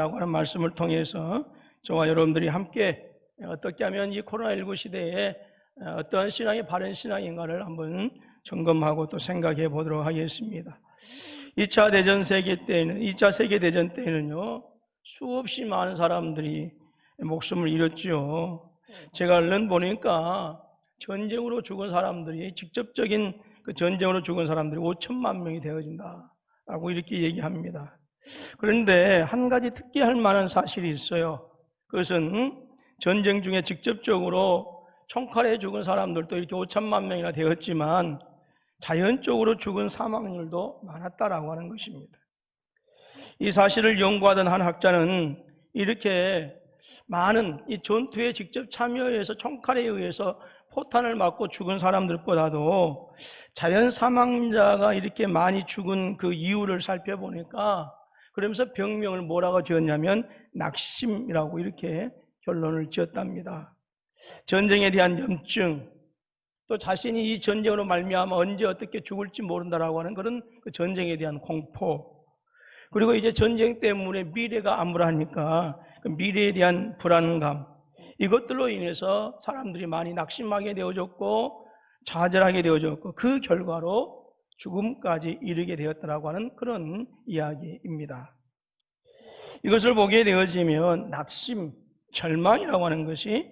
라고 하는 말씀을 통해서 저와 여러분들이 함께 어떻게 하면 이 코로나19 시대에 어떤 신앙이 바른 신앙인가를 한번 점검하고 또 생각해 보도록 하겠습니다. 2차 세계대전 때에는요, 수없이 많은 사람들이 목숨을 잃었죠. 제가 얼른 보니까 전쟁으로 죽은 사람들이, 직접적인 그 전쟁으로 죽은 사람들이 5천만 명이 되어진다라고 이렇게 얘기합니다. 그런데 한 가지 특기할 만한 사실이 있어요. 그것은 전쟁 중에 직접적으로 총칼에 죽은 사람들도 이렇게 5천만 명이나 되었지만 자연적으로 죽은 사망률도 많았다라고 하는 것입니다. 이 사실을 연구하던 한 학자는 이렇게 많은 이 전투에 직접 참여해서 총칼에 의해서 포탄을 맞고 죽은 사람들보다도 자연 사망자가 이렇게 많이 죽은 그 이유를 살펴보니까, 그러면서 병명을 뭐라고 지었냐면 낙심이라고 이렇게 결론을 지었답니다. 전쟁에 대한 염증, 또 자신이 이 전쟁으로 말미암아 언제 어떻게 죽을지 모른다라고 하는 그런 그 전쟁에 대한 공포, 그리고 이제 전쟁 때문에 미래가 암울하니까 그 미래에 대한 불안감, 이것들로 인해서 사람들이 많이 낙심하게 되어졌고 좌절하게 되어졌고 그 결과로 죽음까지 이르게 되었다라고 하는 그런 이야기입니다. 이것을 보게 되어지면 낙심, 절망이라고 하는 것이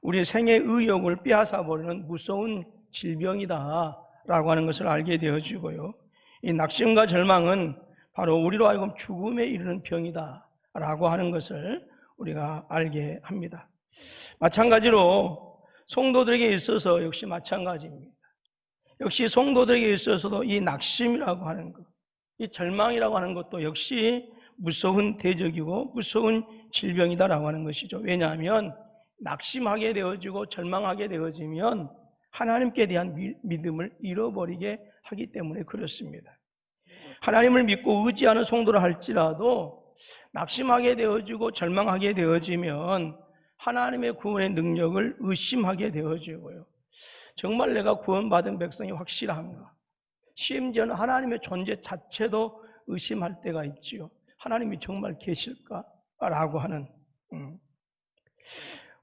우리 생의 의욕을 빼앗아버리는 무서운 질병이다라고 하는 것을 알게 되어지고요. 이 낙심과 절망은 바로 우리로 하여금 죽음에 이르는 병이다라고 하는 것을 우리가 알게 합니다. 마찬가지로 성도들에게 있어서 역시 마찬가지입니다. 역시 성도들에게 있어서도 이 낙심이라고 하는 것, 이 절망이라고 하는 것도 역시 무서운 대적이고 무서운 질병이다라고 하는 것이죠. 왜냐하면 낙심하게 되어지고 절망하게 되어지면 하나님께 대한 믿음을 잃어버리게 하기 때문에 그렇습니다. 하나님을 믿고 의지하는 성도라 할지라도 낙심하게 되어지고 절망하게 되어지면 하나님의 구원의 능력을 의심하게 되어지고요. 정말 내가 구원받은 백성이 확실한가? 심지어는 하나님의 존재 자체도 의심할 때가 있지요. 하나님이 정말 계실까? 라고 하는.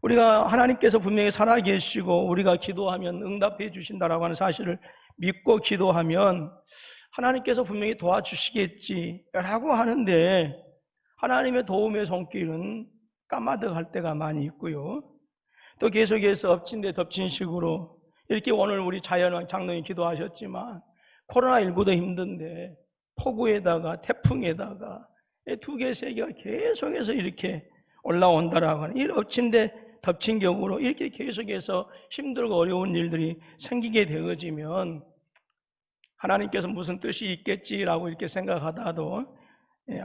우리가 하나님께서 분명히 살아계시고 우리가 기도하면 응답해 주신다라고 하는 사실을 믿고 기도하면 하나님께서 분명히 도와주시겠지라고 하는데, 하나님의 도움의 손길은 까마득할 때가 많이 있고요. 또 계속해서 엎친 데 덮친 식으로, 이렇게 오늘 우리 자연왕 장로님 기도하셨지만 코로나19도 힘든데 폭우에다가 태풍에다가 두 개, 세 개가 계속해서 이렇게 올라온다라고 하는, 이 엎친 데 덮친 격으로 이렇게 계속해서 힘들고 어려운 일들이 생기게 되어지면 하나님께서 무슨 뜻이 있겠지라고 이렇게 생각하다도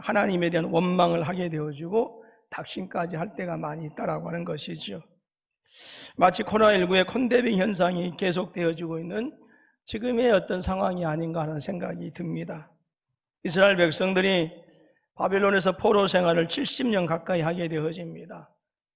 하나님에 대한 원망을 하게 되어지고 낙심까지 할 때가 많이 있다라고 하는 것이죠. 마치 코로나19의 콘데빙 현상이 계속되어지고 있는 지금의 어떤 상황이 아닌가 하는 생각이 듭니다. 이스라엘 백성들이 바벨론에서 포로 생활을 70년 가까이 하게 되어집니다.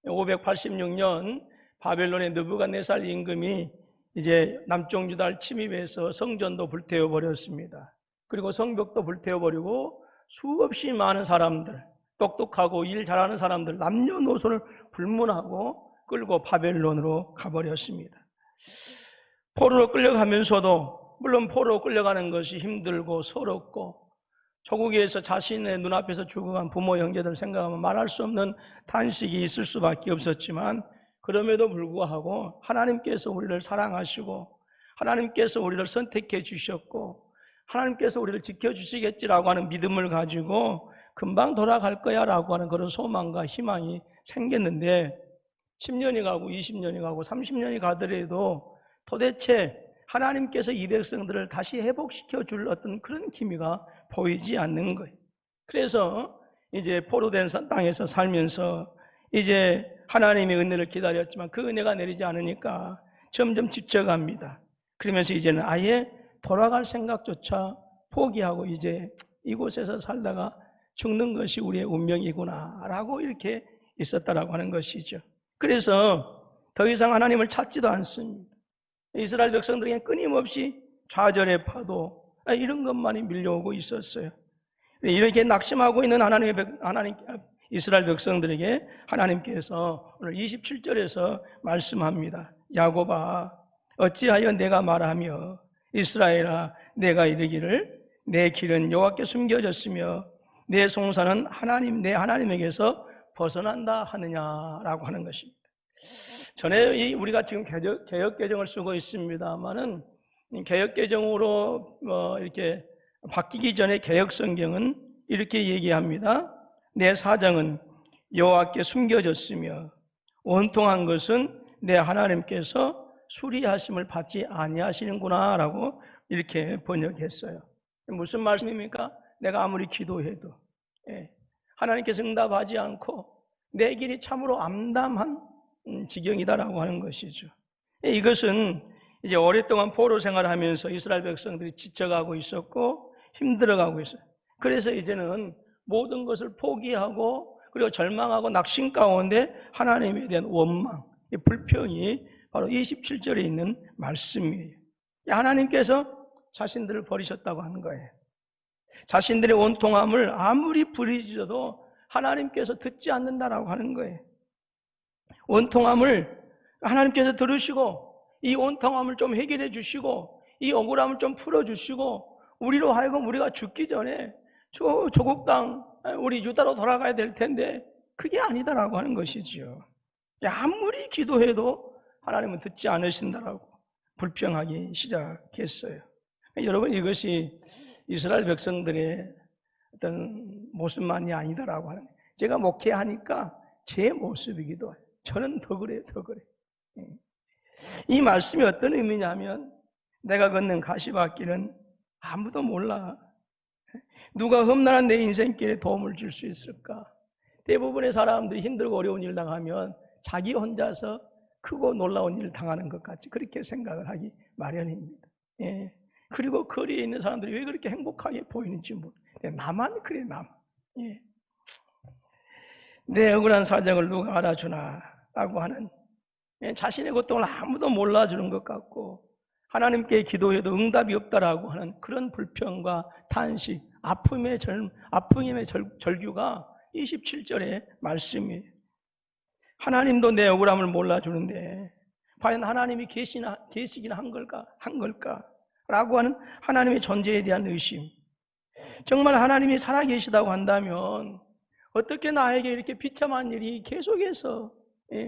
586년 바벨론의 느부갓네살 임금이 이제 남쪽 유다를 침입해서 성전도 불태워 버렸습니다. 그리고 성벽도 불태워 버리고 수없이 많은 사람들, 똑똑하고 일 잘하는 사람들 남녀노소를 불문하고 끌고 바벨론으로 가버렸습니다. 포로로 끌려가면서도, 물론 포로로 끌려가는 것이 힘들고 서럽고 조국에서 자신의 눈앞에서 죽어간 부모 형제들 생각하면 말할 수 없는 탄식이 있을 수밖에 없었지만, 그럼에도 불구하고 하나님께서 우리를 사랑하시고 하나님께서 우리를 선택해 주셨고 하나님께서 우리를 지켜주시겠지라고 하는 믿음을 가지고 금방 돌아갈 거야 라고 하는 그런 소망과 희망이 생겼는데, 10년이 가고 20년이 가고 30년이 가더라도 도대체 하나님께서 이 백성들을 다시 회복시켜 줄 어떤 그런 기미가 보이지 않는 거예요. 그래서 이제 포로된 땅에서 살면서 이제 하나님의 은혜를 기다렸지만 그 은혜가 내리지 않으니까 점점 지쳐갑니다. 그러면서 이제는 아예 돌아갈 생각조차 포기하고 이제 이곳에서 살다가 죽는 것이 우리의 운명이구나 라고 이렇게 있었다라고 하는 것이죠. 그래서 더 이상 하나님을 찾지도 않습니다. 이스라엘 백성들에게 끊임없이 좌절의 파도, 이런 것만이 밀려오고 있었어요. 이렇게 낙심하고 있는 이스라엘 백성들에게 하나님께서 오늘 27절에서 말씀합니다. 야곱아, 어찌하여 내가 말하며 이스라엘아, 내가 이르기를 내 길은 여호와께 숨겨졌으며 내 송사는 내 하나님에게서 벗어난다 하느냐라고 하는 것입니다. 전에 우리가 지금 개역개정을 쓰고 있습니다만은 개역개정으로 이렇게 바뀌기 전에 개역성경은 이렇게 얘기합니다. 내 사정은 여호와께 숨겨졌으며 원통한 것은 내 하나님께서 수리하심을 받지 아니하시는구나 라고 이렇게 번역했어요. 무슨 말씀입니까? 내가 아무리 기도해도 하나님께서 응답하지 않고 내 길이 참으로 암담한 지경이다라고 하는 것이죠. 이것은 이제 오랫동안 포로 생활하면서 이스라엘 백성들이 지쳐가고 있었고 힘들어가고 있어요. 그래서 이제는 모든 것을 포기하고 그리고 절망하고 낙심 가운데 하나님에 대한 원망, 불평이 바로 27절에 있는 말씀이에요. 하나님께서 자신들을 버리셨다고 하는 거예요. 자신들의 원통함을 아무리 부르짖어도 하나님께서 듣지 않는다라고 하는 거예요. 원통함을 하나님께서 들으시고 이 원통함을 좀 해결해 주시고 이 억울함을 좀 풀어주시고 우리로 하여금 우리가 죽기 전에 조국 땅 우리 유다로 돌아가야 될 텐데 그게 아니다라고 하는 것이지요. 아무리 기도해도 하나님은 듣지 않으신다라고 불평하기 시작했어요. 여러분, 이것이 이스라엘 백성들의 어떤 모습만이 아니다라고 하는 거예요. 제가 목회하니까 제 모습이기도 해요. 저는 더 그래요, 더 그래요. 이 말씀이 어떤 의미냐면 내가 걷는 가시밭길은 아무도 몰라. 누가 험난한 내 인생길에 도움을 줄 수 있을까? 대부분의 사람들이 힘들고 어려운 일 당하면 자기 혼자서 크고 놀라운 일을 당하는 것 같이 그렇게 생각을 하기 마련입니다. 그리고 거리에 있는 사람들이 왜 그렇게 행복하게 보이는지 모르겠어요. 나만 그래, 나만. 내 억울한 사정을 누가 알아주나 라고 하는 자신의 고통을 아무도 몰라주는 것 같고 하나님께 기도해도 응답이 없다라고 하는 그런 불평과 탄식, 아픔의 절규가 27절의 말씀이에요. 하나님도 내 억울함을 몰라주는데 과연 하나님이 계시긴 한 걸까? 라고 하는 하나님의 존재에 대한 의심. 정말 하나님이 살아계시다고 한다면 어떻게 나에게 이렇게 비참한 일이 계속해서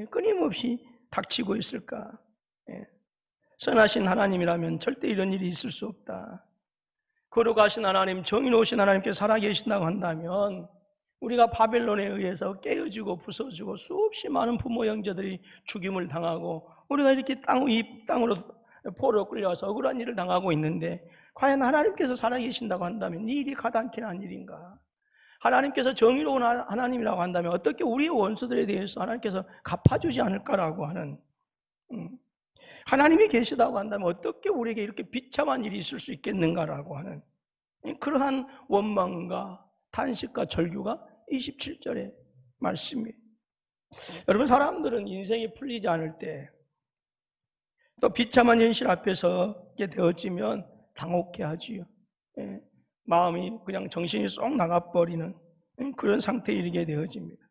끊임없이 닥치고 있을까? 선하신 하나님이라면 절대 이런 일이 있을 수 없다. 거룩하신 하나님, 정의로우신 하나님께 살아계신다고 한다면 우리가 바벨론에 의해서 깨어지고 부서지고 수없이 많은 부모 형제들이 죽임을 당하고 우리가 이렇게 이 땅으로 포로로 끌려와서 억울한 일을 당하고 있는데 과연 하나님께서 살아계신다고 한다면 이 일이 가당키나 한 일인가? 하나님께서 정의로운 하나님이라고 한다면 어떻게 우리의 원수들에 대해서 하나님께서 갚아주지 않을까라고 하는 하나님이 계시다고 한다면 어떻게 우리에게 이렇게 비참한 일이 있을 수 있겠는가라고 하는 그러한 원망과 탄식과 절규가 27절의 말씀이에요. 여러분, 사람들은 인생이 풀리지 않을 때 또 비참한 현실 앞에서 이게 되어지면 당혹해하지요. 마음이 그냥 정신이 쏙 나가버리는 그런 상태에 이르게 되어집니다.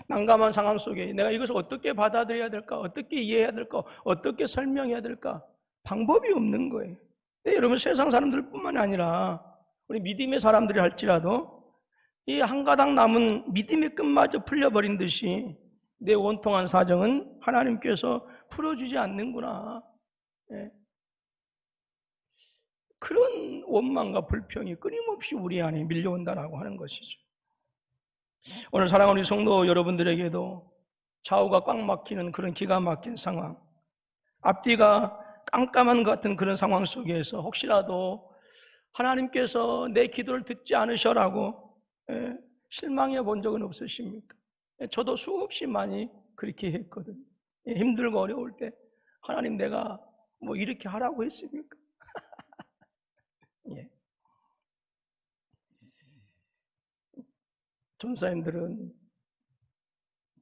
난감한 상황 속에 내가 이것을 어떻게 받아들여야 될까? 어떻게 이해해야 될까? 어떻게 설명해야 될까? 방법이 없는 거예요. 여러분, 세상 사람들 뿐만 아니라 우리 믿음의 사람들이 할지라도 이 한 가닥 남은 믿음의 끝마저 풀려버린 듯이 내 원통한 사정은 하나님께서 풀어주지 않는구나. 그런 원망과 불평이 끊임없이 우리 안에 밀려온다라고 하는 것이죠. 오늘 사랑하는 우리 성도 여러분들에게도 좌우가 꽉 막히는 그런 기가 막힌 상황, 앞뒤가 깜깜한 것 같은 그런 상황 속에서 혹시라도 하나님께서 내 기도를 듣지 않으셔라고 실망해 본 적은 없으십니까? 저도 수없이 많이 그렇게 했거든요. 힘들고 어려울 때 하나님, 내가 뭐 이렇게 하라고 했습니까? 예. 전사님들은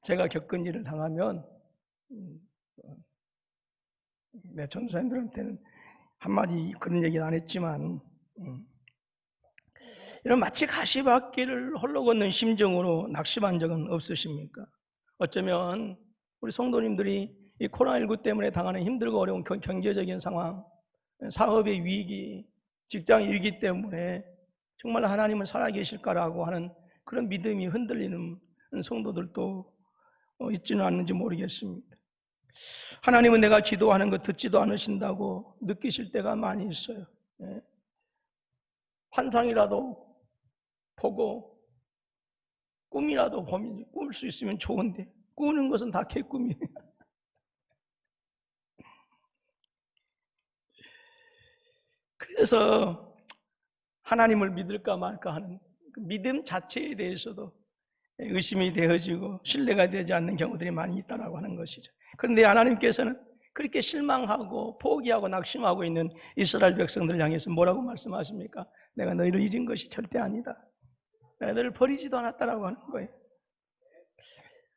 제가 겪은 일을 당하면 전사님들한테는 한마디 그런 얘기는 안 했지만 이런 마치 가시밭길을 홀로 걷는 심정으로 낙심한 적은 없으십니까? 어쩌면 우리 성도님들이 이 코로나19 때문에 당하는 힘들고 어려운 경제적인 상황, 사업의 위기, 직장 위기 때문에 정말 하나님은 살아계실까라고 하는 그런 믿음이 흔들리는 성도들도 있지는 않는지 모르겠습니다. 하나님은 내가 기도하는 거 듣지도 않으신다고 느끼실 때가 많이 있어요. 환상이라도 보고 꿈이라도 꿀 수 있으면 좋은데 꾸는 것은 다 개꿈이에요. 그래서 하나님을 믿을까 말까 하는 그 믿음 자체에 대해서도 의심이 되어지고 신뢰가 되지 않는 경우들이 많이 있다고 하는 것이죠. 그런데 하나님께서는 그렇게 실망하고 포기하고 낙심하고 있는 이스라엘 백성들을 향해서 뭐라고 말씀하십니까? 내가 너희를 잊은 것이 절대 아니다. 내가 너를 버리지도 않았다라고 하는 거예요.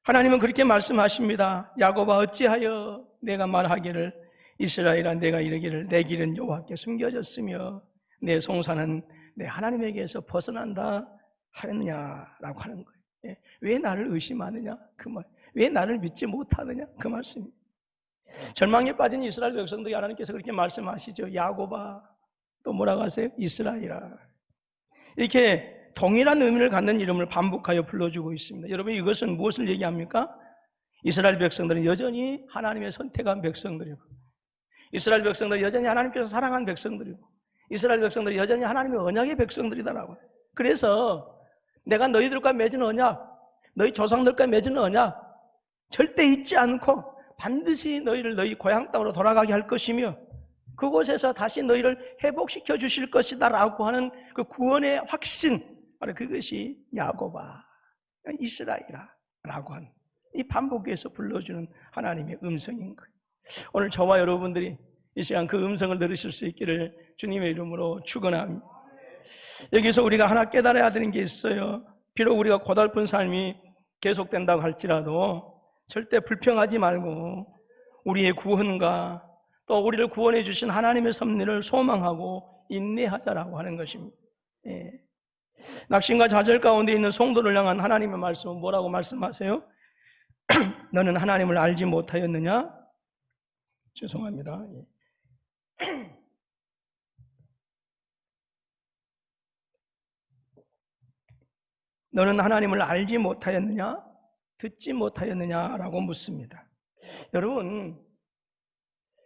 하나님은 그렇게 말씀하십니다. 야곱아 어찌하여 내가 말하기를 이스라엘아 내가 이르기를 내 길은 여호와께 숨겨졌으며 내 송사는 내 하나님에게서 벗어난다 하느냐라고 하는 거예요. 왜 나를 의심하느냐 그 말. 왜 나를 믿지 못하느냐 그 말씀입니다. 절망에 빠진 이스라엘 백성들이 하나님께서 그렇게 말씀하시죠. 야곱아 또 뭐라고 하세요? 이스라엘아. 이렇게 동일한 의미를 갖는 이름을 반복하여 불러주고 있습니다. 여러분 이것은 무엇을 얘기합니까? 이스라엘 백성들은 여전히 하나님의 선택한 백성들이고 이스라엘 백성들은 여전히 하나님께서 사랑한 백성들이고 이스라엘 백성들이 여전히 하나님의 언약의 백성들이다라고. 그래서 내가 너희들과 맺은 언약, 너희 조상들과 맺은 언약 절대 잊지 않고 반드시 너희를 너희 고향 땅으로 돌아가게 할 것이며 그곳에서 다시 너희를 회복시켜 주실 것이다 라고 하는 그 구원의 확신, 바로 그것이 야곱아, 이스라엘아 라고 하는 이 반복해서 불러주는 하나님의 음성인 거예요. 오늘 저와 여러분들이 이 시간 그 음성을 들으실 수 있기를 주님의 이름으로 축원합니다. 여기서 우리가 하나 깨달아야 되는 게 있어요. 비록 우리가 고달픈 삶이 계속된다고 할지라도 절대 불평하지 말고 우리의 구원과 또 우리를 구원해 주신 하나님의 섭리를 소망하고 인내하자라고 하는 것입니다. 낙심과 좌절 가운데 있는 성도를 향한 하나님의 말씀은 뭐라고 말씀하세요? 너는 하나님을 알지 못하였느냐? 죄송합니다. 너는 하나님을 알지 못하였느냐? 듣지 못하였느냐라고 묻습니다. 여러분,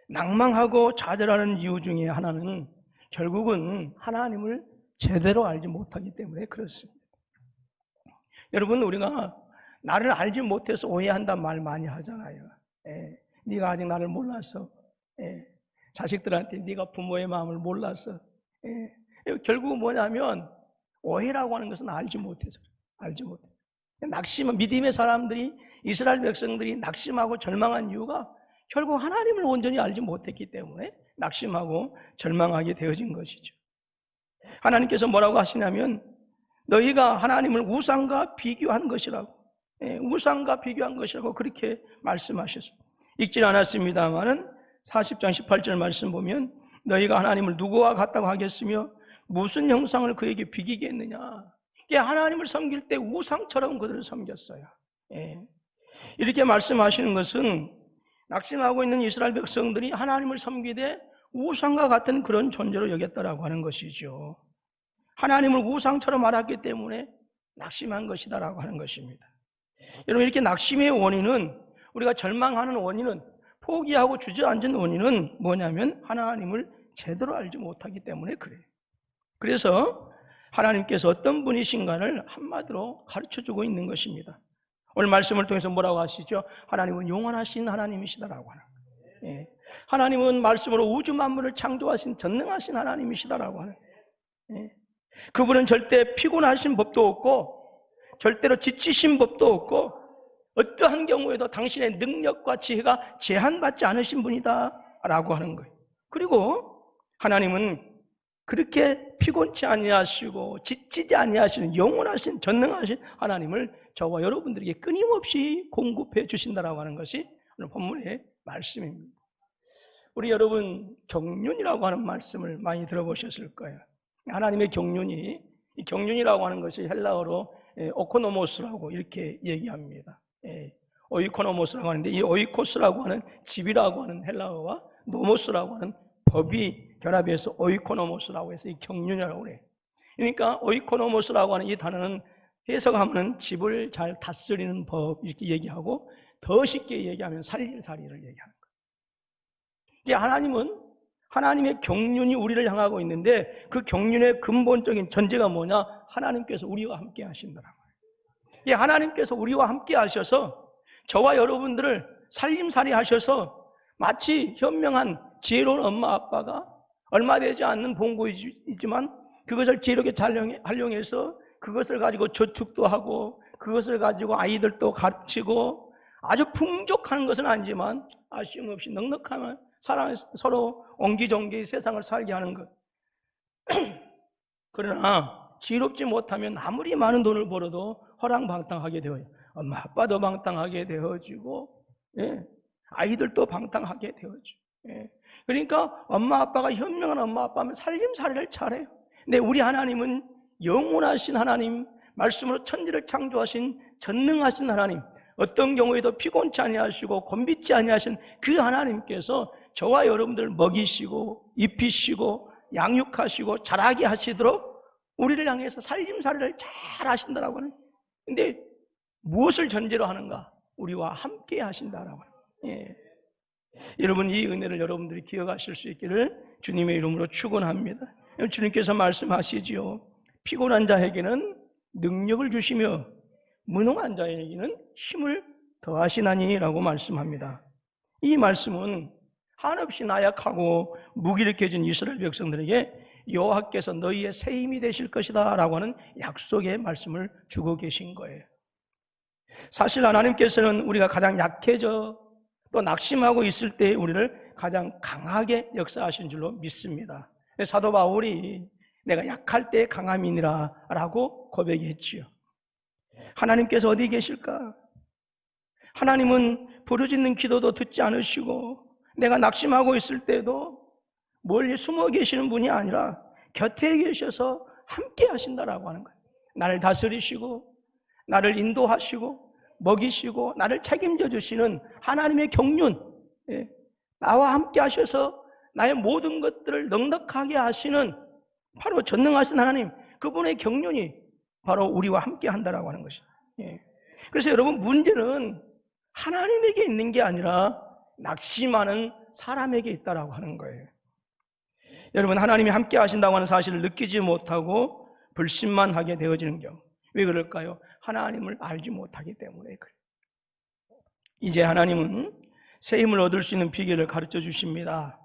낭망하고 좌절하는 이유 중에 하나는 결국은 하나님을 제대로 알지 못하기 때문에 그렇습니다. 여러분, 우리가 나를 알지 못해서 오해한단 말 많이 하잖아요. 네가 아직 나를 몰라서, 자식들한테 네가 부모의 마음을 몰라서. 결국 뭐냐면 오해라고 하는 것은 알지 못해서 알지 못해. 낙심, 믿음의 사람들이 이스라엘 백성들이 낙심하고 절망한 이유가 결국 하나님을 온전히 알지 못했기 때문에 낙심하고 절망하게 되어진 것이죠. 하나님께서 뭐라고 하시냐면 너희가 하나님을 우상과 비교한 것이라고, 우상과 비교한 것이라고 그렇게 말씀하셨습니다. 읽진 않았습니다만은 40장 18절 말씀 보면 너희가 하나님을 누구와 같다고 하겠으며 무슨 형상을 그에게 비기겠느냐. 하나님을 섬길 때 우상처럼 그들을 섬겼어요. 이렇게 말씀하시는 것은 낙심하고 있는 이스라엘 백성들이 하나님을 섬기되 우상과 같은 그런 존재로 여겼다라고 하는 것이죠. 하나님을 우상처럼 알았기 때문에 낙심한 것이다라고 하는 것입니다. 여러분, 이렇게 낙심의 원인은, 우리가 절망하는 원인은, 포기하고 주저앉은 원인은 뭐냐면 하나님을 제대로 알지 못하기 때문에 그래요. 그래서 하나님께서 어떤 분이신가를 한마디로 가르쳐주고 있는 것입니다. 오늘 말씀을 통해서 뭐라고 하시죠? 하나님은 영원하신 하나님이시다라고 하는 거예요. 하나님은 말씀으로 우주 만물을 창조하신 전능하신 하나님이시다라고 하는 거예요. 그분은 절대 피곤하신 법도 없고 절대로 지치신 법도 없고 어떠한 경우에도 당신의 능력과 지혜가 제한받지 않으신 분이다 라고 하는 거예요. 그리고 하나님은 그렇게 피곤치 아니하시고 지치지 아니하시는 영원하신 전능하신 하나님을 저와 여러분들에게 끊임없이 공급해 주신다라고 하는 것이 오늘 본문의 말씀입니다. 우리 여러분 경륜이라고 하는 말씀을 많이 들어보셨을 거예요. 하나님의 경륜이 이 경륜이라고 하는 것이 헬라어로 오코노모스라고 이렇게 얘기합니다. 오이코노모스라고 하는데, 이 오이코스라고 하는 집이라고 하는 헬라어와 노모스라고 하는 법이 결합해서 오이코노모스라고 해서 이 경륜이라고 그래요. 그러니까 오이코노모스라고 하는 이 단어는 해석하면 집을 잘 다스리는 법 이렇게 얘기하고, 더 쉽게 얘기하면 살림살이를 얘기하는 거예요. 이게 하나님은 하나님의 경륜이 우리를 향하고 있는데, 그 경륜의 근본적인 전제가 뭐냐? 하나님께서 우리와 함께 하신다라고. 예, 하나님께서 우리와 함께 하셔서 저와 여러분들을 살림살이 하셔서 마치 현명한 지혜로운 엄마 아빠가 얼마 되지 않는 봉고이지만 그것을 지혜롭게 잘 활용해서 그것을 가지고 저축도 하고 그것을 가지고 아이들도 가르치고 아주 풍족한 것은 아니지만 아쉬움 없이 넉넉하면 서로 옹기종기 세상을 살게 하는 것. 그러나 지혜롭지 못하면 아무리 많은 돈을 벌어도 허랑방탕하게 되어요. 엄마 아빠도 방탕하게 되어지고, 아이들도 방탕하게 되어지고. 그러니까 엄마 아빠가 현명한 엄마 아빠면 살림살이를 잘해요. 근데 우리 하나님은 영원하신 하나님, 말씀으로 천지를 창조하신 전능하신 하나님, 어떤 경우에도 피곤치 아니하시고 곤비치 아니하신 그 하나님께서 저와 여러분들 먹이시고 입히시고 양육하시고 자라게 하시도록 우리를 향해서 살림살이를 잘 하신다라고 하는. 근데 무엇을 전제로 하는가? 우리와 함께 하신다라고 하는. 여러분, 이 은혜를 여러분들이 기억하실 수 있기를 주님의 이름으로 축원합니다. 주님께서 말씀하시지요. 피곤한 자에게는 능력을 주시며 무능한 자에게는 힘을 더하시나니라고 말씀합니다. 이 말씀은 한없이 나약하고 무기력해진 이스라엘 백성들에게 여호와께서 너희의 새 힘이 되실 것이다 라고 하는 약속의 말씀을 주고 계신 거예요. 사실 하나님께서는 우리가 가장 약해져 또 낙심하고 있을 때 우리를 가장 강하게 역사하신 줄로 믿습니다. 사도 바울이 내가 약할 때 강함이니라 라고 고백했지요. 하나님께서 어디 계실까? 하나님은 부르짖는 기도도 듣지 않으시고 내가 낙심하고 있을 때도 멀리 숨어 계시는 분이 아니라 곁에 계셔서 함께 하신다라고 하는 거예요. 나를 다스리시고 나를 인도하시고 먹이시고 나를 책임져 주시는 하나님의 경륜, 나와 함께 하셔서 나의 모든 것들을 넉넉하게 하시는 바로 전능하신 하나님, 그분의 경륜이 바로 우리와 함께 한다라고 하는 것이죠. 그래서 여러분, 문제는 하나님에게 있는 게 아니라 낙심하는 사람에게 있다라고 하는 거예요. 여러분, 하나님이 함께 하신다고 하는 사실을 느끼지 못하고 불신만 하게 되어지는 경우, 왜 그럴까요? 하나님을 알지 못하기 때문에 그래요. 이제 하나님은 새 힘을 얻을 수 있는 비결을 가르쳐 주십니다.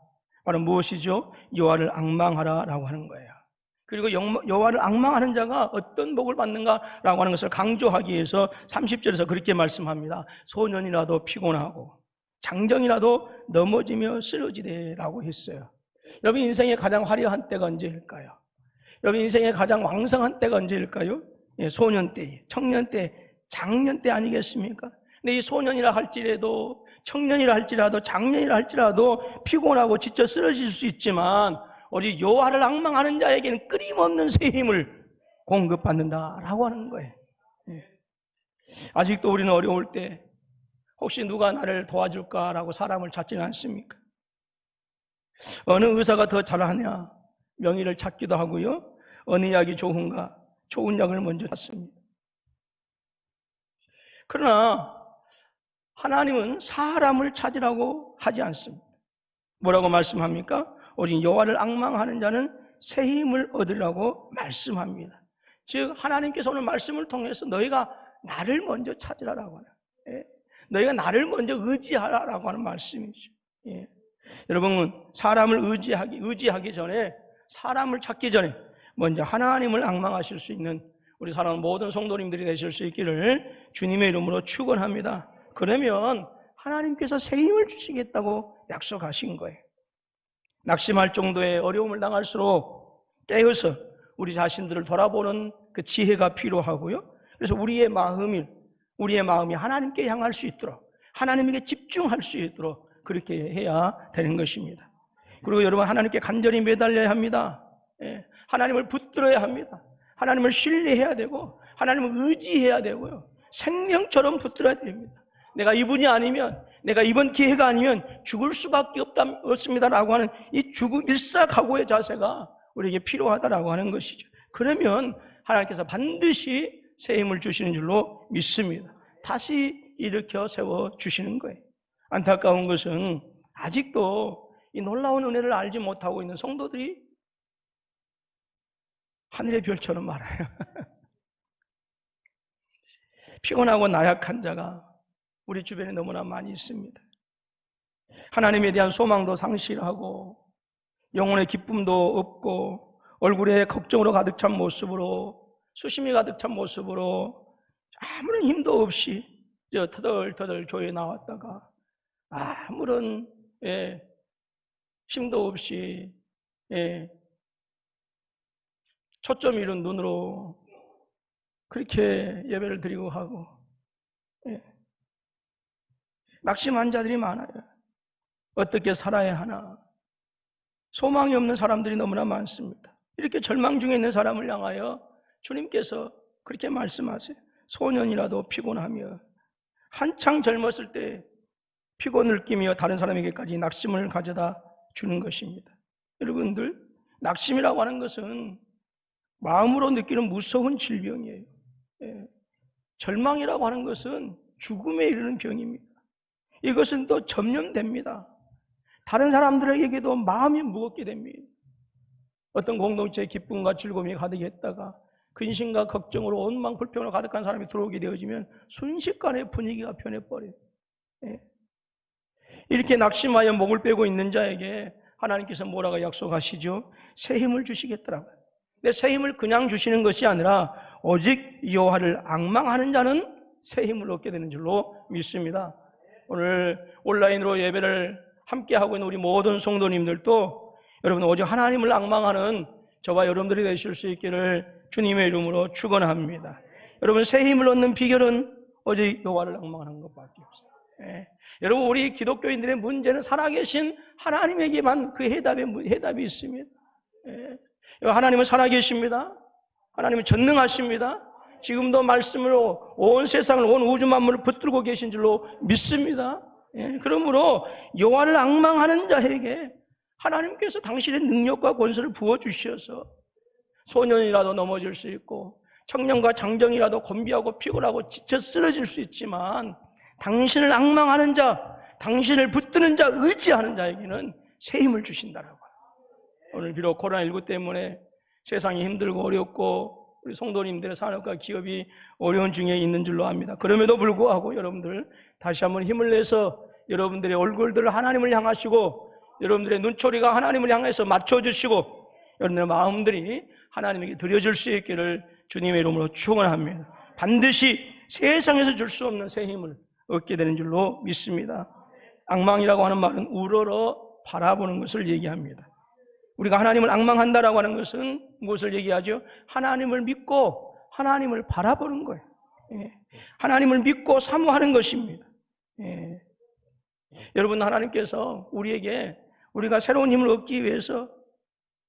바로 무엇이죠? 여호와를 앙망하라라고 하는 거예요. 그리고 여호와를 앙망하는 자가 어떤 복을 받는가라고 하는 것을 강조하기 위해서 30절에서 그렇게 말씀합니다. 소년이라도 피곤하고 장정이라도 넘어지며 쓰러지되라고 했어요. 여러분, 인생의 가장 화려한 때가 언제일까요? 여러분, 인생의 가장 왕성한 때가 언제일까요? 소년 때, 청년 때, 장년 때 아니겠습니까? 근데 이 소년이라 할지라도, 청년이라 할지라도, 장년이라 할지라도 피곤하고 지쳐 쓰러질 수 있지만 우리 여호와를 앙망하는 자에게는 끊임없는 새 힘을 공급받는다라고 하는 거예요. 아직도 우리는 어려울 때 혹시 누가 나를 도와줄까라고 사람을 찾지는 않습니까? 어느 의사가 더 잘하냐 명의를 찾기도 하고요, 어느 약이 좋은가 좋은 약을 먼저 찾습니다. 그러나 하나님은 사람을 찾으라고 하지 않습니다. 뭐라고 말씀합니까? 오직 여호와를 앙망하는 자는 새 힘을 얻으라고 말씀합니다. 즉 하나님께서 오늘 말씀을 통해서 너희가 나를 먼저 찾으라라고 하는, 너희가 나를 먼저 의지하라라고 하는 말씀이죠. 여러분, 사람을 의지하기 전에, 사람을 찾기 전에 먼저 하나님을 앙망하실 수 있는 우리 사랑하는 모든 성도님들이 되실 수 있기를 주님의 이름으로 축원합니다. 그러면 하나님께서 새 힘을 주시겠다고 약속하신 거예요. 낙심할 정도의 어려움을 당할수록 깨어서 우리 자신들을 돌아보는 그 지혜가 필요하고요, 그래서 우리의 마음이 하나님께 향할 수 있도록, 하나님에게 집중할 수 있도록 그렇게 해야 되는 것입니다. 그리고 여러분, 하나님께 간절히 매달려야 합니다. 하나님을 붙들어야 합니다. 하나님을 신뢰해야 되고 하나님을 의지해야 되고요. 생명처럼 붙들어야 됩니다. 내가 이분이 아니면, 내가 이번 기회가 아니면 죽을 수밖에 없습니다라고 하는 이 죽음 일사각오의 자세가 우리에게 필요하다라고 하는 것이죠. 그러면 하나님께서 반드시 새 힘을 주시는 줄로 믿습니다. 다시 일으켜 세워주시는 거예요. 안타까운 것은 아직도 이 놀라운 은혜를 알지 못하고 있는 성도들이 하늘의 별처럼 많아요. 피곤하고 나약한 자가 우리 주변에 너무나 많이 있습니다. 하나님에 대한 소망도 상실하고 영혼의 기쁨도 없고 얼굴에 걱정으로 가득 찬 모습으로, 수심이 가득 찬 모습으로 아무런 힘도 없이 터덜터덜 교회에 나왔다가 아무런 힘도 없이 초점 잃은 눈으로 그렇게 예배를 드리고 하고 낙심한 자들이 많아요. 어떻게 살아야 하나, 소망이 없는 사람들이 너무나 많습니다. 이렇게 절망 중에 있는 사람을 향하여 주님께서 그렇게 말씀하세요. 소년이라도 피곤하며, 한창 젊었을 때 피곤을 끼며 다른 사람에게까지 낙심을 가져다 주는 것입니다. 여러분들, 낙심이라고 하는 것은 마음으로 느끼는 무서운 질병이에요. 절망이라고 하는 것은 죽음에 이르는 병입니다. 이것은 또 전염됩니다. 다른 사람들에게도 마음이 무겁게 됩니다. 어떤 공동체의 기쁨과 즐거움이 가득했다가 근심과 걱정으로 원망 불평으로 가득한 사람이 들어오게 되어지면 순식간에 분위기가 변해버려요. 이렇게 낙심하여 목을 빼고 있는 자에게 하나님께서 뭐라고 약속하시죠? 새 힘을 주시겠더라고요. 근데 새 힘을 그냥 주시는 것이 아니라 오직 여호와를 앙망하는 자는 새 힘을 얻게 되는 줄로 믿습니다. 오늘 온라인으로 예배를 함께하고 있는 우리 모든 성도님들도 여러분 오직 하나님을 앙망하는 저와 여러분들이 되실 수 있기를 주님의 이름으로 축원합니다. 여러분, 새 힘을 얻는 비결은 오직 여호와를 앙망하는 것밖에 없어요. 여러분, 우리 기독교인들의 문제는 살아계신 하나님에게만 그 해답이 있습니다. 하나님은 살아계십니다. 하나님은 전능하십니다. 지금도 말씀으로 온 세상을, 온 우주 만물을 붙들고 계신 줄로 믿습니다. 그러므로 여호와를 앙망하는 자에게 하나님께서 당신의 능력과 권세를 부어주셔서 소년이라도 넘어질 수 있고 청년과 장정이라도 곤비하고 피곤하고 지쳐 쓰러질 수 있지만 당신을 앙망하는 자, 당신을 붙드는 자, 의지하는 자에게는 새 힘을 주신다라고. 오늘 비록 코로나19 때문에 세상이 힘들고 어렵고 우리 성도님들의 산업과 기업이 어려운 중에 있는 줄로 압니다. 그럼에도 불구하고 여러분들 다시 한번 힘을 내서 여러분들의 얼굴들을 하나님을 향하시고 여러분들의 눈초리가 하나님을 향해서 맞춰주시고 여러분들의 마음들이 하나님에게 드려질 수 있기를 주님의 이름으로 축원합니다. 반드시 세상에서 줄 수 없는 새 힘을 얻게 되는 줄로 믿습니다. 앙망이라고 하는 말은 우러러 바라보는 것을 얘기합니다. 우리가 하나님을 앙망한다라고 하는 것은 무엇을 얘기하죠? 하나님을 믿고 하나님을 바라보는 거예요. 하나님을 믿고 사모하는 것입니다. 여러분, 하나님께서 우리에게 우리가 새로운 힘을 얻기 위해서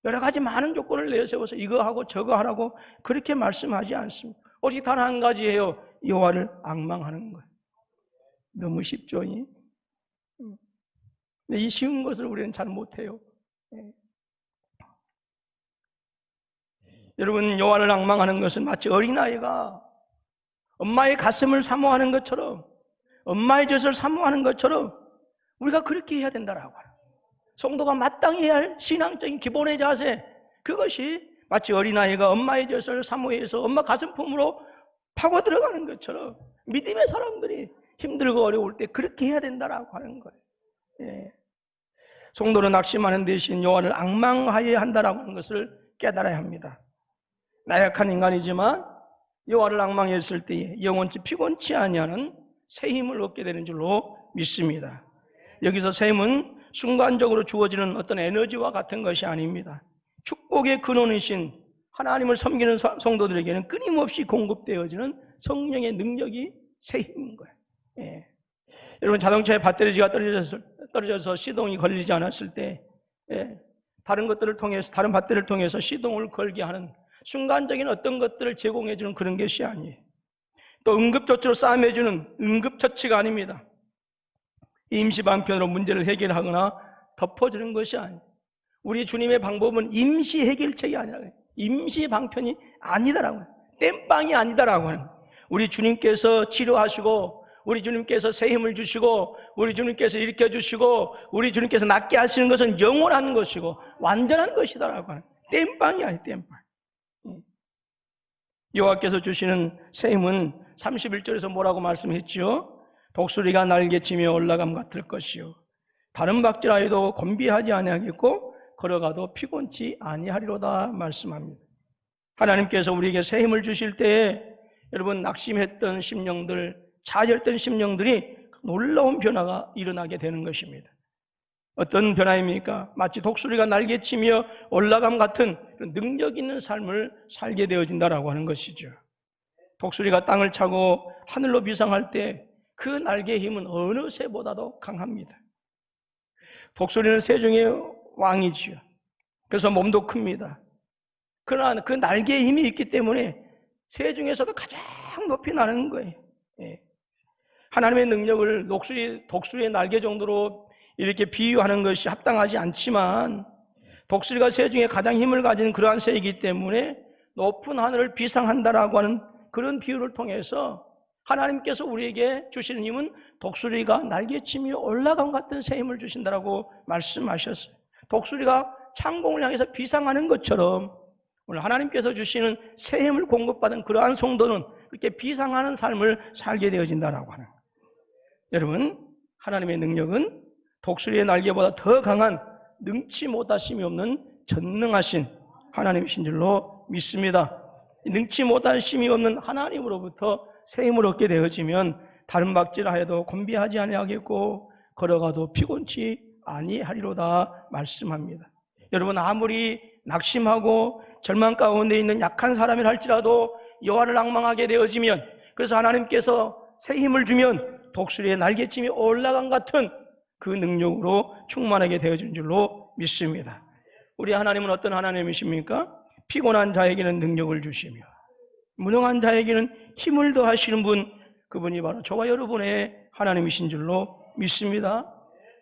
여러 가지 많은 조건을 내세워서 이거 하고 저거 하라고 그렇게 말씀하지 않습니다. 오직 단 한 가지예요. 여호와를 앙망하는 거예요. 너무 쉽죠? 근데 이 쉬운 것을 우리는 잘 못해요. 여러분, 여호와를 앙망하는 것은 마치 어린아이가 엄마의 가슴을 사모하는 것처럼, 엄마의 젖을 사모하는 것처럼 우리가 그렇게 해야 된다라고 해요. 성도가 마땅히 해야 할 신앙적인 기본의 자세, 그것이 마치 어린아이가 엄마의 젖을 사모해서 엄마 가슴 품으로 파고 들어가는 것처럼 믿음의 사람들이 힘들고 어려울 때 그렇게 해야 된다라고 하는 거예요. 성도는 낙심하는 대신 여호와를 앙망하여야 한다라고 하는 것을 깨달아야 합니다. 나약한 인간이지만 여호와를 앙망했을 때에 영원치 피곤치 아니하는 새 힘을 얻게 되는 줄로 믿습니다. 여기서 새 힘은 순간적으로 주어지는 어떤 에너지와 같은 것이 아닙니다. 축복의 근원이신 하나님을 섬기는 성도들에게는 끊임없이 공급되어지는 성령의 능력이 새 힘인 거예요. 여러분, 자동차의 배터리가 떨어져서 시동이 걸리지 않았을 때 다른 것들을 통해서, 다른 배터리를 통해서 시동을 걸게 하는 순간적인 어떤 것들을 제공해주는 그런 것이 아니에요. 또 응급조치로 싸움해주는 응급처치가 아닙니다. 임시방편으로 문제를 해결하거나 덮어주는 것이 아니에요. 우리 주님의 방법은 임시 해결책이 아니라 임시방편이 아니다라고 해요. 땜빵이 아니다라고 하는 거예요. 우리 주님께서 치료하시고, 우리 주님께서 새 힘을 주시고, 우리 주님께서 일으켜주시고, 우리 주님께서 낫게 하시는 것은 영원한 것이고 완전한 것이다라고 하는 거예요. 땜빵이 아니에요. 땜빵. 여호와께서 주시는 새 힘은 31절에서 뭐라고 말씀했지요? 독수리가 날개치며 올라감 같을 것이요 다른 박질하여도 곤비하지 아니하겠고 걸어가도 피곤치 아니하리로다 말씀합니다. 하나님께서 우리에게 새 힘을 주실 때에 여러분 낙심했던 심령들, 좌절했던 심령들이 놀라운 변화가 일어나게 되는 것입니다. 어떤 변화입니까? 마치 독수리가 날개치며 올라감 같은 능력 있는 삶을 살게 되어진다라고 하는 것이죠. 독수리가 땅을 차고 하늘로 비상할 때 그 날개의 힘은 어느 새보다도 강합니다. 독수리는 새 중의 왕이지요. 그래서 몸도 큽니다. 그러나 그 날개의 힘이 있기 때문에 새 중에서도 가장 높이 나는 거예요. 하나님의 능력을 독수리의 날개 정도로 이렇게 비유하는 것이 합당하지 않지만 독수리가 새 중에 가장 힘을 가진 그러한 새이기 때문에 높은 하늘을 비상한다라고 하는 그런 비유를 통해서 하나님께서 우리에게 주시는 힘은 독수리가 날개치며 올라감 같은 새 힘을 주신다라고 말씀하셨어요. 독수리가 창공을 향해서 비상하는 것처럼 오늘 하나님께서 주시는 새 힘을 공급받은 그러한 성도는 그렇게 비상하는 삶을 살게 되어진다라고 하는 거예요. 여러분, 하나님의 능력은 독수리의 날개보다 더 강한 능치 못하심이 없는 전능하신 하나님이신 줄로 믿습니다. 능치 못하심이 없는 하나님으로부터 새 힘을 얻게 되어지면 다른 박질하여도 곤비하지 아니하겠고 걸어가도 피곤치 아니하리로다 말씀합니다. 여러분, 아무리 낙심하고 절망 가운데 있는 약한 사람이라 할지라도 여호와를 앙망하게 되어지면, 그래서 하나님께서 새 힘을 주면 독수리의 날개침이 올라간 같은 그 능력으로 충만하게 되어진 줄로 믿습니다. 우리 하나님은 어떤 하나님이십니까? 피곤한 자에게는 능력을 주시며 무능한 자에게는 힘을 더하시는 분, 그분이 바로 저와 여러분의 하나님이신 줄로 믿습니다.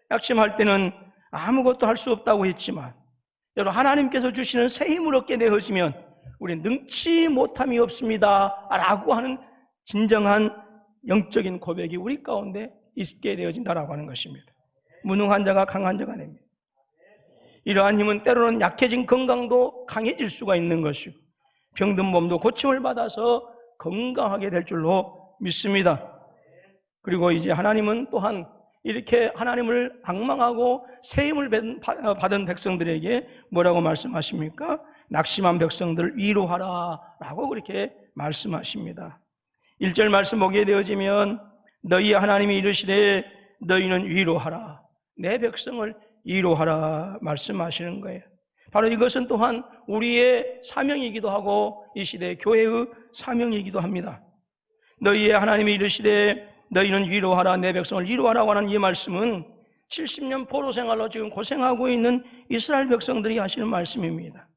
낙심할 때는 아무것도 할 수 없다고 했지만 여러분, 하나님께서 주시는 새 힘을 얻게 되어지면 우리는 능치 못함이 없습니다 라고 하는 진정한 영적인 고백이 우리 가운데 있게 되어진다라고 하는 것입니다. 무능한 자가 강한 자가 됩니다. 이러한 힘은 때로는 약해진 건강도 강해질 수가 있는 것이고 병든 몸도 고침을 받아서 건강하게 될 줄로 믿습니다. 그리고 이제 하나님은 또한 이렇게 하나님을 앙망하고 새 힘을 받은 백성들에게 뭐라고 말씀하십니까? 낙심한 백성들을 위로하라 라고 그렇게 말씀하십니다. 1절 말씀 보게 되어지면 너희 하나님이 이르시되 너희는 위로하라, 내 백성을 위로하라 말씀하시는 거예요. 바로 이것은 또한 우리의 사명이기도 하고 이 시대의 교회의 사명이기도 합니다. 너희의 하나님이 이르시되 너희는 위로하라, 내 백성을 위로하라고 하는 이 말씀은 70년 포로 생활로 지금 고생하고 있는 이스라엘 백성들이 하시는 말씀입니다.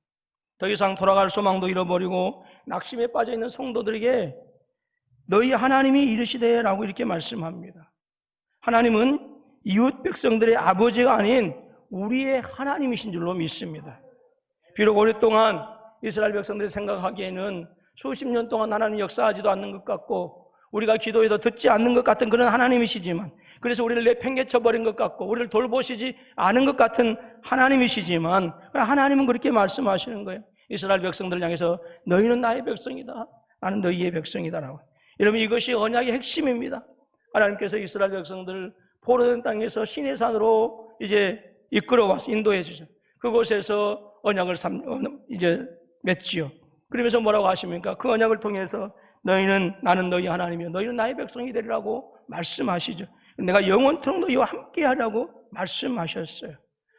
더 이상 돌아갈 소망도 잃어버리고 낙심에 빠져있는 성도들에게 너희 하나님이 이르시되 라고 이렇게 말씀합니다. 하나님은 이웃 백성들의 아버지가 아닌 우리의 하나님이신 줄로 믿습니다. 비록 오랫동안 이스라엘 백성들이 생각하기에는 수십 년 동안 하나님 역사하지도 않는 것 같고 우리가 기도해도 듣지 않는 것 같은 그런 하나님이시지만, 그래서 우리를 내팽개쳐버린 것 같고 우리를 돌보시지 않은 것 같은 하나님이시지만 하나님은 그렇게 말씀하시는 거예요. 이스라엘 백성들을 향해서 너희는 나의 백성이다, 나는 너희의 백성이다라고. 여러분, 이것이 언약의 핵심입니다. 하나님께서 이스라엘 백성들을 포로된 땅에서 시내산으로 이제 이끌어와서 인도해 주죠. 그곳에서 언약을 이제 맺지요. 그러면서 뭐라고 하십니까? 그 언약을 통해서 나는 너희 하나님이요 너희는 나의 백성이 되리라고 말씀하시죠. 내가 영원토록 너희와 함께 하라고 말씀하셨어요.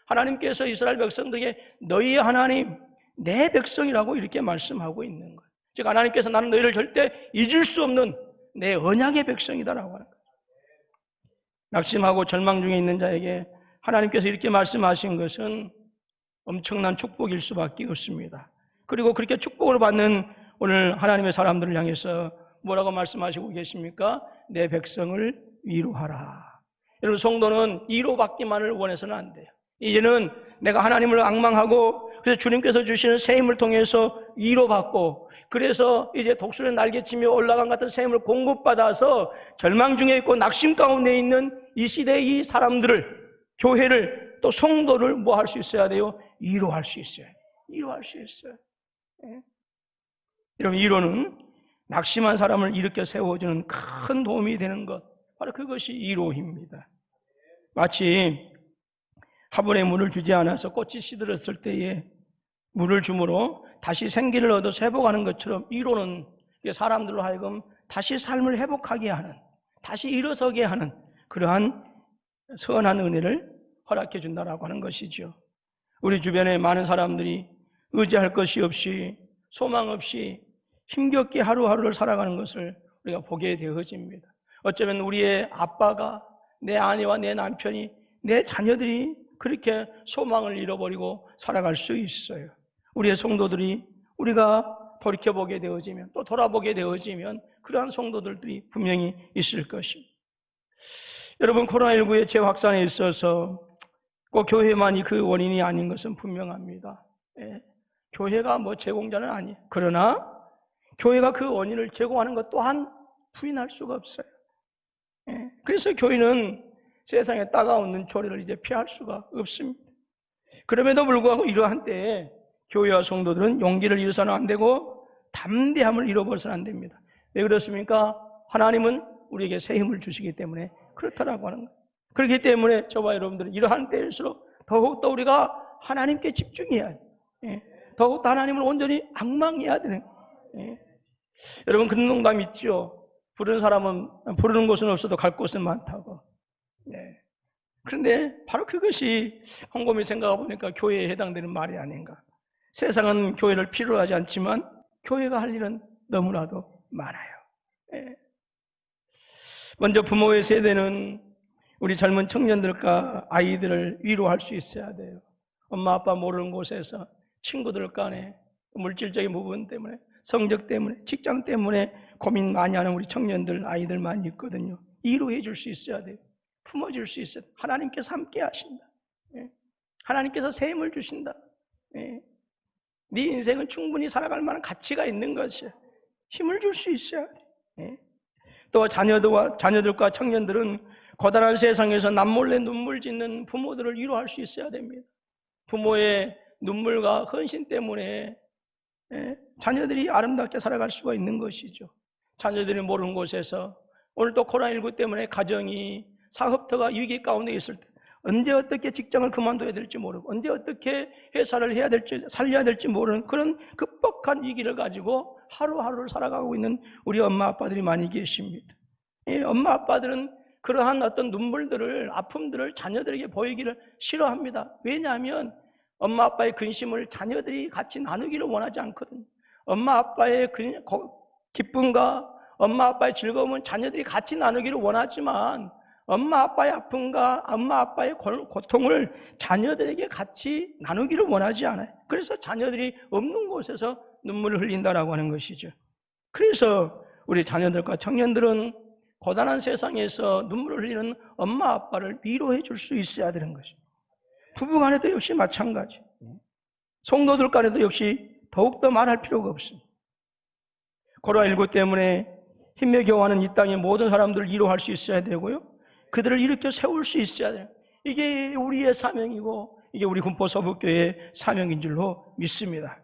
하나님께서 이스라엘 백성들에게 너희 하나님, 내 백성이라고 이렇게 말씀하고 있는 거예요. 즉 하나님께서 나는 너희를 절대 잊을 수 없는 내 언약의 백성이다라고 하는 거예요. 낙심하고 절망 중에 있는 자에게 하나님께서 이렇게 말씀하신 것은 엄청난 축복일 수밖에 없습니다. 그리고 그렇게 축복을 받는 오늘 하나님의 사람들을 향해서 뭐라고 말씀하시고 계십니까? 내 백성을 위로하라. 여러분, 성도는 위로받기만을 원해서는 안 돼요. 이제는 내가 하나님을 앙망하고 그래서 주님께서 주시는 새 힘을 통해서 위로받고, 그래서 이제 독수리의 날개치며 올라간 같은 새 힘을 공급받아서 절망 중에 있고 낙심 가운데 있는 이 시대의 이 사람들을, 교회를, 또 성도를 뭐 할 수 있어야 돼요? 위로할 수 있어요. 위로할 수 있어요. 예. 여러분, 위로는 낙심한 사람을 일으켜 세워주는 큰 도움이 되는 것, 바로 그것이 위로입니다. 마치 화분에 물을 주지 않아서 꽃이 시들었을 때에 물을 주므로 다시 생기를 얻어서 회복하는 것처럼, 위로는 사람들로 하여금 다시 삶을 회복하게 하는, 다시 일어서게 하는 그러한 선한 은혜를 허락해 준다라고 하는 것이죠. 우리 주변에 많은 사람들이 의지할 것이 없이, 소망 없이 힘겹게 하루하루를 살아가는 것을 우리가 보게 되어집니다. 어쩌면 우리의 아빠가, 내 아내와 내 남편이, 내 자녀들이 그렇게 소망을 잃어버리고 살아갈 수 있어요. 우리의 성도들이, 우리가 돌이켜보게 되어지면, 또 돌아보게 되어지면 그러한 성도들이 분명히 있을 것입니다. 여러분, 코로나19의 재확산에 있어서 꼭 교회만이 그 원인이 아닌 것은 분명합니다. 예. 교회가 뭐 제공자는 아니에요. 그러나 교회가 그 원인을 제공하는 것 또한 부인할 수가 없어요. 예. 그래서 교회는 세상의 따가운 눈초리를 이제 피할 수가 없습니다. 그럼에도 불구하고 이러한 때에 교회와 성도들은 용기를 잃어서는 안 되고 담대함을 잃어버려서는 안 됩니다. 왜 그렇습니까? 하나님은 우리에게 새 힘을 주시기 때문에 그렇다라고 하는 거예요. 그렇기 때문에 저와 여러분들은 이러한 때일수록 더욱더 우리가 하나님께 집중해야 해요. 예. 더욱더 하나님을 온전히 앙망해야 되는 거예요. 예. 여러분, 그런 농담 있죠? 부르는 사람은 부르는 곳은 없어도 갈 곳은 많다고. 네. 그런데 바로 그것이 곰곰이 생각해 보니까 교회에 해당되는 말이 아닌가. 세상은 교회를 필요로 하지 않지만 교회가 할 일은 너무나도 많아요. 네. 먼저 부모의 세대는 우리 젊은 청년들과 아이들을 위로할 수 있어야 돼요. 엄마 아빠 모르는 곳에서 친구들 간에 물질적인 부분 때문에, 성적 때문에, 직장 때문에 고민 많이 하는 우리 청년들, 아이들 많이 있거든요. 위로해 줄 수 있어야 돼요. 품어줄 수 있어요. 하나님께서 함께 하신다. 예. 하나님께서 새 힘을 주신다. 예. 네 인생은 충분히 살아갈 만한 가치가 있는 것이야. 힘을 줄 수 있어야 돼. 예. 또 자녀들과 청년들은 고단한 세상에서 남몰래 눈물 짓는 부모들을 위로할 수 있어야 됩니다. 부모의 눈물과 헌신 때문에 자녀들이 아름답게 살아갈 수가 있는 것이죠. 자녀들이 모르는 곳에서, 오늘 또 코로나19 때문에 가정이, 사업터가 위기 가운데 있을 때 언제 어떻게 직장을 그만둬야 될지 모르고, 언제 어떻게 회사를 해야 될지, 살려야 될지 모르는 그런 급박한 위기를 가지고 하루하루를 살아가고 있는 우리 엄마 아빠들이 많이 계십니다. 엄마 아빠들은 그러한 어떤 눈물들을, 아픔들을 자녀들에게 보이기를 싫어합니다. 왜냐하면 엄마 아빠의 근심을 자녀들이 같이 나누기를 원하지 않거든요. 엄마 아빠의 기쁨과 엄마 아빠의 즐거움은 자녀들이 같이 나누기를 원하지만, 엄마 아빠의 아픔과 엄마 아빠의 고통을 자녀들에게 같이 나누기를 원하지 않아요. 그래서 자녀들이 없는 곳에서 눈물을 흘린다라고 하는 것이죠. 그래서 우리 자녀들과 청년들은 고단한 세상에서 눈물을 흘리는 엄마 아빠를 위로해 줄 수 있어야 되는 것이죠. 부부 간에도 역시 마찬가지. 성도들 간에도 역시 더욱더 말할 필요가 없습니다. 코로나19 때문에 힘에 겨워하는 이 땅의 모든 사람들을 위로할 수 있어야 되고요. 그들을 일으켜 세울 수 있어야 돼요. 이게 우리의 사명이고, 이게 우리 군포서북교회의 사명인 줄로 믿습니다.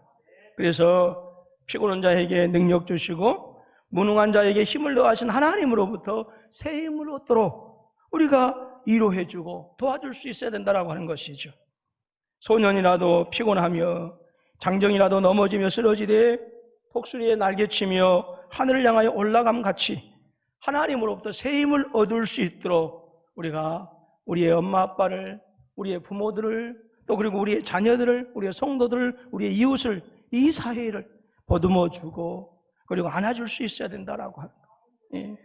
그래서 피곤한 자에게 능력 주시고 무능한 자에게 힘을 더하신 하나님으로부터 새 힘을 얻도록 우리가 위로해주고 도와줄 수 있어야 된다고 하는 것이죠. 소년이라도 피곤하며 장정이라도 넘어지며 쓰러지되 독수리의 날개치며 하늘을 향하여 올라감 같이 하나님으로부터 새 힘을 얻을 수 있도록 우리가 우리의 엄마 아빠를, 우리의 부모들을, 또 그리고 우리의 자녀들을, 우리의 성도들을, 우리의 이웃을, 이 사회를 보듬어주고 그리고 안아줄 수 있어야 된다라고 합니다. 예.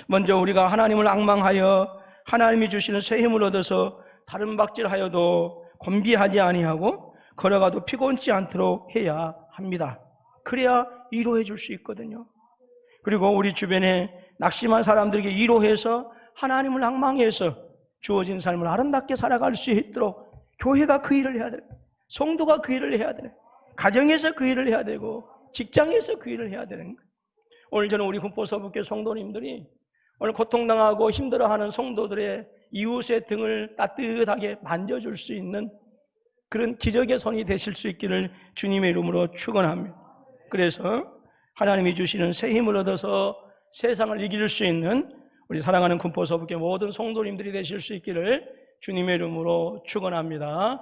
먼저 우리가 하나님을 앙망하여 하나님이 주시는 새 힘을 얻어서 다른 박질하여도 곤비하지 아니하고 걸어가도 피곤치 않도록 해야 합니다. 그래야 위로해 줄 수 있거든요. 그리고 우리 주변에 낙심한 사람들에게 위로해서 하나님을 앙망해서 주어진 삶을 아름답게 살아갈 수 있도록 교회가 그 일을 해야 돼요. 성도가 그 일을 해야 돼요. 가정에서 그 일을 해야 되고 직장에서 그 일을 해야 되는 거예요. 오늘 저는 우리 군포서북교 성도님들이 오늘 고통당하고 힘들어하는 성도들의 이웃의 등을 따뜻하게 만져줄 수 있는 그런 기적의 손이 되실 수 있기를 주님의 이름으로 축원합니다. 그래서 하나님이 주시는 새 힘을 얻어서 세상을 이길 수 있는 우리 사랑하는 군포서북교 모든 성도님들이 되실 수 있기를 주님의 이름으로 축원합니다.